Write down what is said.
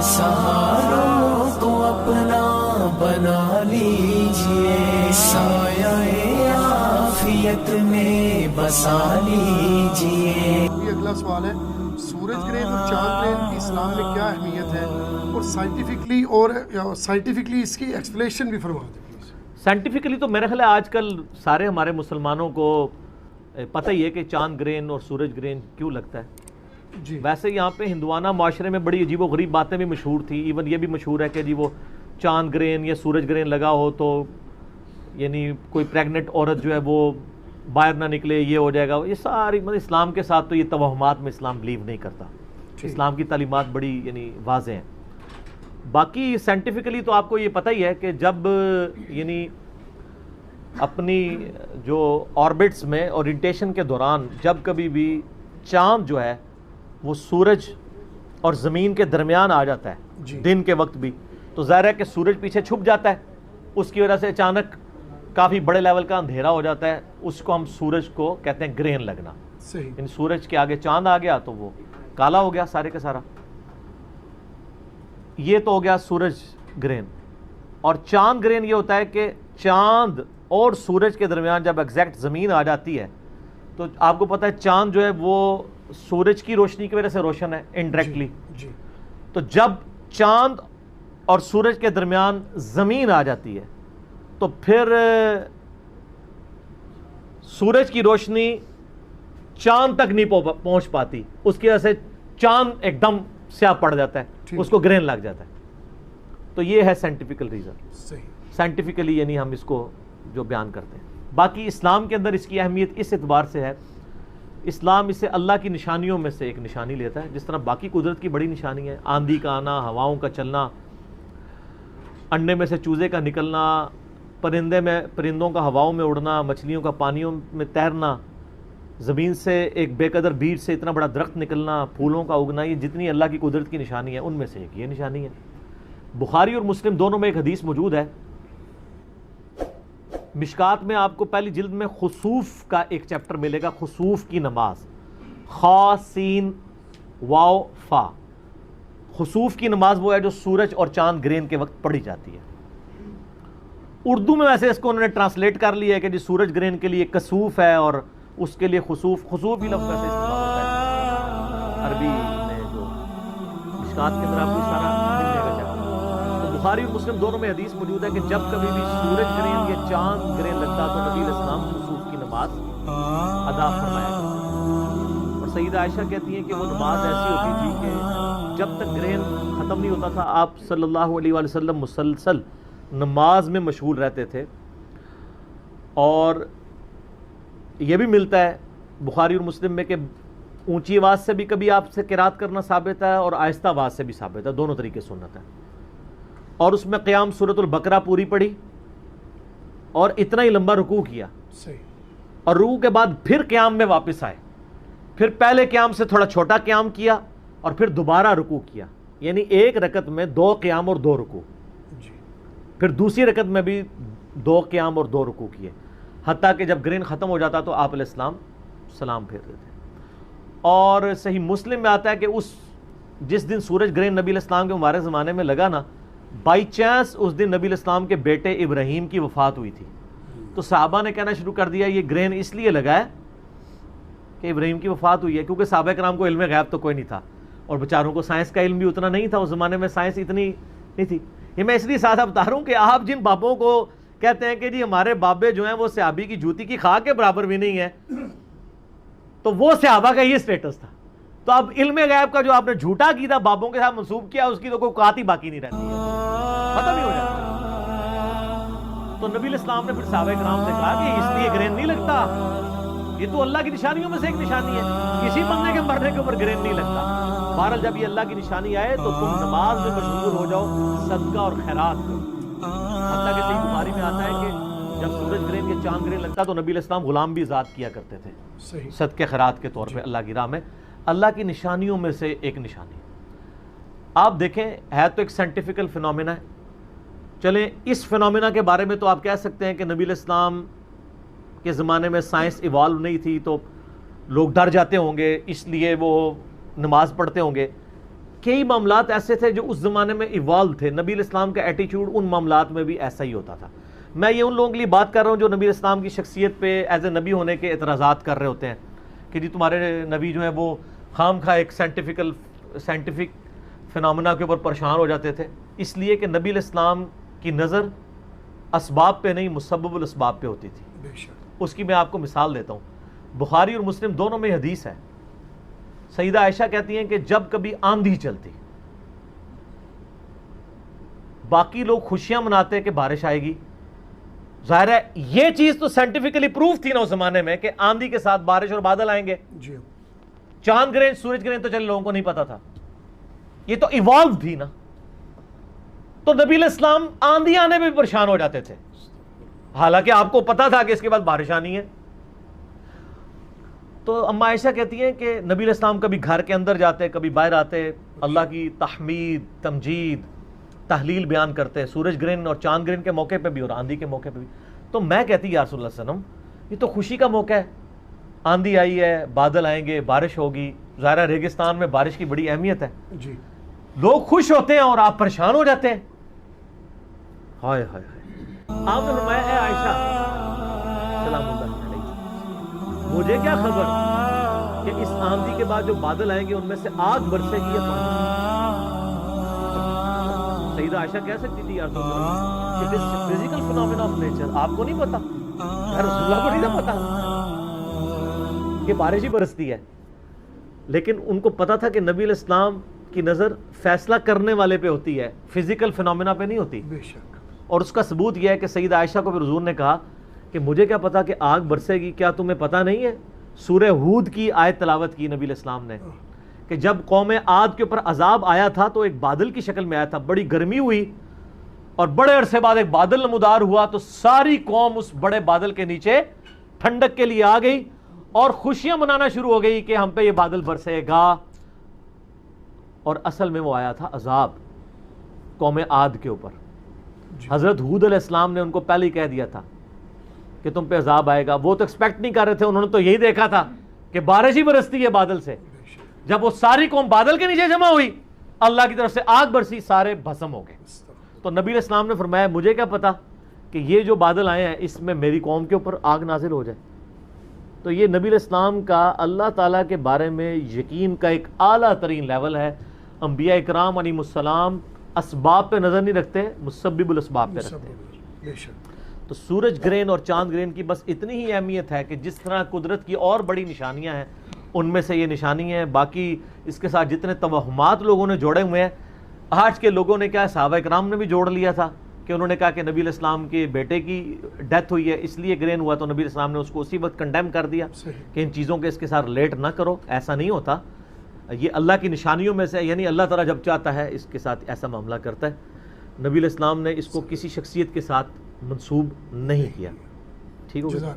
सहारों को अपना बना लीजिए, साया आफियत में बसा लीजिए। ये अगला सवाल है, सूरज ग्रहण और चांद ग्रहण की इस्लाम में क्या अहमियत है, और साइंटिफिकली इसकी एक्सप्लेनेशन भी फरमा दें प्लीज। साइंटिफिकली तो मेरा ख्याल है आजकल सारे हमारे मुसलमानों को पता ही है कि चांद ग्रहण और सूरज ग्रहण क्यों लगता है जी। वैसे यहाँ पे हिंदुआना माशरे में बड़ी अजीब व गरीब बातें भी मशहूर थी। इवन ये भी मशहूर है कि जी वो चांद ग्रहण या सूरज ग्रहण लगा हो तो यानी कोई प्रेग्नेंट औरत जो है वो बाहर ना निकले, ये हो जाएगा। ये सारी मतलब इस्लाम के साथ तो ये तवहमात में इस्लाम बिलीव नहीं करता। इस्लाम की तालीमात बड़ी यानी वाज़ेह हैं। बाकी साइंटिफिकली तो आपको ये पता ही है कि जब यानी अपनी जो ऑर्बिट्स में ओरिएंटेशन के दौरान जब कभी भी चांद जो है वो सूरज और ज़मीन के दरमियान आ जाता है दिन के वक्त भी, तो ज़ाहिर है कि सूरज पीछे छुप जाता है, उसकी वजह से अचानक काफ़ी बड़े लेवल का अंधेरा हो जाता है। उसको हम सूरज को कहते हैं ग्रहण लगना। इन सूरज के आगे चांद आ गया तो वो काला हो गया सारे का सारा। ये तो हो गया सूरज ग्रहण। और चांद ग्रहण ये होता है कि चांद और सूरज के दरमियान जब एग्जैक्ट ज़मीन आ जाती है तो आपको पता है चांद जो है वो सूरज की रोशनी की वजह से रोशन है इनडायरेक्टली। तो जब चांद और सूरज के दरमियान ज़मीन आ जाती है तो फिर सूरज की रोशनी चांद तक नहीं पहुंच पाती, उसकी वजह से चांद एकदम स्याह पड़ जाता है, उसको ग्रहण लग जाता है। तो ये है साइंटिफिकल रीज़न। साइंटिफिकली यानी हम इसको जो बयान करते हैं। बाकी इस्लाम के अंदर इसकी अहमियत इस एतबार से है, इस्लाम इसे अल्लाह की निशानियों में से एक निशानी लेता है। जिस तरह बाकी कुदरत की बड़ी निशानी है, आंधी का आना, हवाओं का चलना, अंडे में से चूजे का निकलना, परिंदों का हवाओं में उड़ना, मछलियों का पानियों में तैरना, ज़मीन से एक बेकदर बीज से इतना बड़ा दरख्त निकलना, फूलों का उगना, ये जितनी अल्लाह की कुदरत की निशानी है उनमें से एक ये निशानी है। बुखारी और मुस्लिम दोनों में एक हदीस मौजूद है। मिशकात में आपको पहली जिल्द में खुसूफ का एक चैप्टर मिलेगा, खुसूफ की नमाज, खा सीन वाव फा। खुसूफ की नमाज वो है जो सूरज और चांद ग्रहण के वक्त पढ़ी जाती है। उर्दू में वैसे इसको उन्होंने ट्रांसलेट कर लिया है कि जी सूरज ग्रहण के लिए कसूफ है और उसके लिए खुसूफ ही लफ्ज़ वैसे इस्तेमाल होता है अरबी में। जो मिशकात के अंदर आपको सारा मिलेगा चैप्टर। तो बुखारी और मुस्लिम दोनों में हदीस मौजूद है कि जब कभी भी सूरज ग्रहण या चांद ग्रहण लगता तो नबी अलैहिस्सलाम खुसूफ की नमाज अदा फरमाया करते। और सईदा आयशा कहती हैं कि वो नमाज ऐसी होती थी कि जब तक ग्रहण ख़त्म नहीं होता था आप सल्लल्लाहु अलैहि वसल्लम मुसलसल नमाज में मशगूल रहते थे। और यह भी मिलता है बुखारी और मुस्लिम में कि ऊंची आवाज़ से भी कभी आपसे किरात करना साबित है और आहिस्ता आवाज़ से भी साबित है, दोनों तरीके सुन्नत है। और उसमें क़याम सूरतुल बकरा पूरी पढ़ी और इतना ही लंबा रुकू किया और रुकू के बाद फिर क़याम में वापस आए, फिर पहले क़याम से थोड़ा छोटा क़याम किया और फिर दोबारा रुकू किया। यानी एक रकत में 2 क़याम और 2 रुकू, फिर दूसरी रकत में भी 2 क़याम और 2 रुकू किए। हत्ता कि जब ग्रहण ख़त्म हो जाता तो आप अलैहिस्सलाम सलाम फेरते थे। और सही मुस्लिम में आता है कि जिस दिन सूरज ग्रहण नबी अलैहिस्सलाम के मुबारक ज़माने में लगा ना, बाई चांस उस दिन नबी अलैहिस्सलाम के बेटे इब्राहीम की वफ़ात हुई थी। तो सहाबा ने कहना शुरू कर दिया ये ग्रहण इसलिए लगा है कि इब्राहीम की वफ़ात हुई है, क्योंकि सहाबा कराम को इल्म गैब तो कोई नहीं था और बेचारों को साइंस का इल्म भी उतना नहीं था। उस ज़माने में साइंस इतनी नहीं थी। ये मैं इसलिए साथ बता रहा हूँ कि आप जिन बाबों को कहते हैं कि जी हमारे बाबे जो हैं वो सहाबी की जूती की खाक के बराबर भी नहीं है, तो वो सहाबा का ये स्टेटस था। तो अब इल्म गैब का जो आपने झूठा कीदा बाबों के साथ मंसूब किया उसकी तो कोई औकात ही बाकी नहीं रहती है, खत्म ही हो जाता। तो नबी इस्लाम ने फिर सहाबा किराम से कहा कि इसलिए ग्रहण नहीं लगता, ये तो अल्लाह की निशानियों में से एक निशानी है, किसी बंदे के मरने के ऊपर ग्रहण नहीं लगता। बहरहाल जब ये अल्लाह की निशानी आए तो तुम नमाज में मशगूल हो जाओ, सदका और खैरात करो। हत्ता कि सही बुखारी में आता है कि जब सूरज ग्रहण या चांद ग्रहण लगता तो नबी अलैहिस्सलाम गुलाम भी आज़ाद किया करते थे सदके खैरात के तौर पे अल्लाह की राह में। अल्लाह की निशानियों में से एक निशानी आप देखें है तो एक साइंटिफिकल फिनोमिना है। चलें इस फिनोमिना के बारे में तो आप कह सकते हैं कि नबी अलैहिस्सलाम के ज़माने में साइंस इवॉल्व नहीं थी तो लोग डर जाते होंगे, इसलिए वो नमाज पढ़ते होंगे। کئی معاملات ایسے تھے جو اس زمانے میں ایوالو تھے. نبی علیہ السلام کا ایٹیچیوڈ ان معاملات میں بھی ایسا ہی ہوتا تھا. میں یہ ان لوگوں کے لیے بات کر رہا ہوں جو نبی علیہ السلام کی شخصیت پہ ایز اے نبی ہونے کے اعتراضات کر رہے ہوتے ہیں کہ جی تمہارے نبی جو ہیں وہ خام خواہ ایک سائنٹیفک فنامنا کے اوپر پریشان ہو جاتے تھے. اس لیے کہ نبی علیہ السلام کی نظر اسباب پہ نہیں مسبب الاسباب پہ ہوتی تھی. بے شک. اس کی میں آپ کو مثال دیتا ہوں. بخاری اور مسلم دونوں میں حدیث ہے. سیدہ عائشہ کہتی ہیں کہ جب کبھی آندھی چلتی باقی لوگ خوشیاں مناتے کہ بارش آئے گی. ظاہر ہے یہ چیز تو سائنٹیفکلی پروف تھی نا اس زمانے میں کہ آندھی کے ساتھ بارش اور بادل آئیں گے. جی. چاند گرہن سورج گرہن تو چلے لوگوں کو نہیں پتا تھا, یہ تو ایوالو تھی نا. تو نبی علیہ السلام آندھی آنے میں بھی پریشان ہو جاتے تھے حالانکہ آپ کو پتا تھا کہ اس کے بعد بارش آنی ہے. تو اما عائشہ کہتی ہیں کہ نبی علیہ السلام کبھی گھر کے اندر جاتے کبھی باہر آتے, اللہ کی تحمید تمجید تحلیل بیان کرتے سورج گرہن اور چاند گرہن کے موقع پہ بھی اور آندھی کے موقع پہ بھی. تو میں کہتی یا رسول اللہ صلی اللہ علیہ وسلم یہ تو خوشی کا موقع ہے, آندھی آئی ہے بادل آئیں گے بارش ہوگی. ظاہرہ ریگستان میں بارش کی بڑی اہمیت ہے. جی. لوگ خوش ہوتے ہیں اور آپ پریشان ہو جاتے ہیں. ہائے ہائے ہائے. آپ نے فرمایا اے عائشہ سلام اللہ علیہ, مجھے کیا خبر کہ اس آندھی کے بعد جو بادل آئیں گے ان میں سے آگ برسے گی یا پانی. سیدہ عائشہ کہہ سکتی تھی یا رسول اللہ کہ this physical phenomena of nature, آپ کو نہیں پتا, رسول اللہ کو نہیں نا پتا کہ بارش ہی برستی ہے. لیکن ان کو پتا تھا کہ نبی علیہ السلام کی نظر فیصلہ کرنے والے پہ ہوتی ہے, فزیکل فینومینا پہ نہیں ہوتی. بے شک. اور اس کا ثبوت یہ ہے کہ سیدہ عائشہ کو پھر حضور نے کہا کہ مجھے کیا پتا کہ آگ برسے گی, کیا تمہیں پتہ نہیں ہے. سورہ ہود کی آیت تلاوت کی نبی علیہ السلام نے کہ جب قوم عاد کے اوپر عذاب آیا تھا تو ایک بادل کی شکل میں آیا تھا, بڑی گرمی ہوئی اور بڑے عرصے بعد ایک بادل نمودار ہوا تو ساری قوم اس بڑے بادل کے نیچے ٹھنڈک کے لیے آ گئی اور خوشیاں منانا شروع ہو گئی کہ ہم پہ یہ بادل برسے گا. اور اصل میں وہ آیا تھا عذاب قوم عاد کے اوپر. حضرت ہود علیہ السلام نے ان کو پہلے ہی کہہ دیا تھا کہ تم پہ عذاب آئے گا. وہ تو ایکسپیکٹ نہیں کر رہے تھے, انہوں نے تو یہی دیکھا تھا کہ بارش ہی برستی ہے بادل سے. جب وہ ساری قوم بادل کے نیچے جمع ہوئی اللہ کی طرف سے آگ برسی, سارے بھسم ہو گئے. تو نبی علیہ السلام نے فرمایا مجھے کیا پتا کہ یہ جو بادل آئے ہیں اس میں میری قوم کے اوپر آگ نازل ہو جائے. تو یہ نبی علیہ السلام کا اللہ تعالیٰ کے بارے میں یقین کا ایک اعلیٰ ترین لیول ہے. انبیاء اکرام علیہم السلام اسباب پہ نظر نہیں رکھتے, مسبب الاسباب پہ رکھتے ہیں. بے شک. تو سورج گرہن اور چاند گرہن کی بس اتنی ہی اہمیت ہے کہ جس طرح قدرت کی اور بڑی نشانیاں ہیں ان میں سے یہ نشانی ہے. باقی اس کے ساتھ جتنے توہمات لوگوں نے جوڑے ہوئے ہیں, آج کے لوگوں نے کیا صحابہ اکرام نے بھی جوڑ لیا تھا کہ انہوں نے کہا کہ نبی علیہ السلام کے بیٹے کی ڈیتھ ہوئی ہے اس لیے گرہن ہوا, تو نبی علیہ السلام نے اس کو اسی وقت کنڈیم کر دیا کہ ان چیزوں کے اس کے ساتھ ریلیٹ نہ کرو. ایسا نہیں ہوتا, یہ اللہ کی نشانیوں میں سے, یعنی اللہ تعالیٰ جب چاہتا ہے اس کے ساتھ ایسا معاملہ کرتا ہے. نبی علیہ السلام نے اس کو کسی شخصیت کے ساتھ منسوب نہیں کیا. ٹھیک ہو گیا.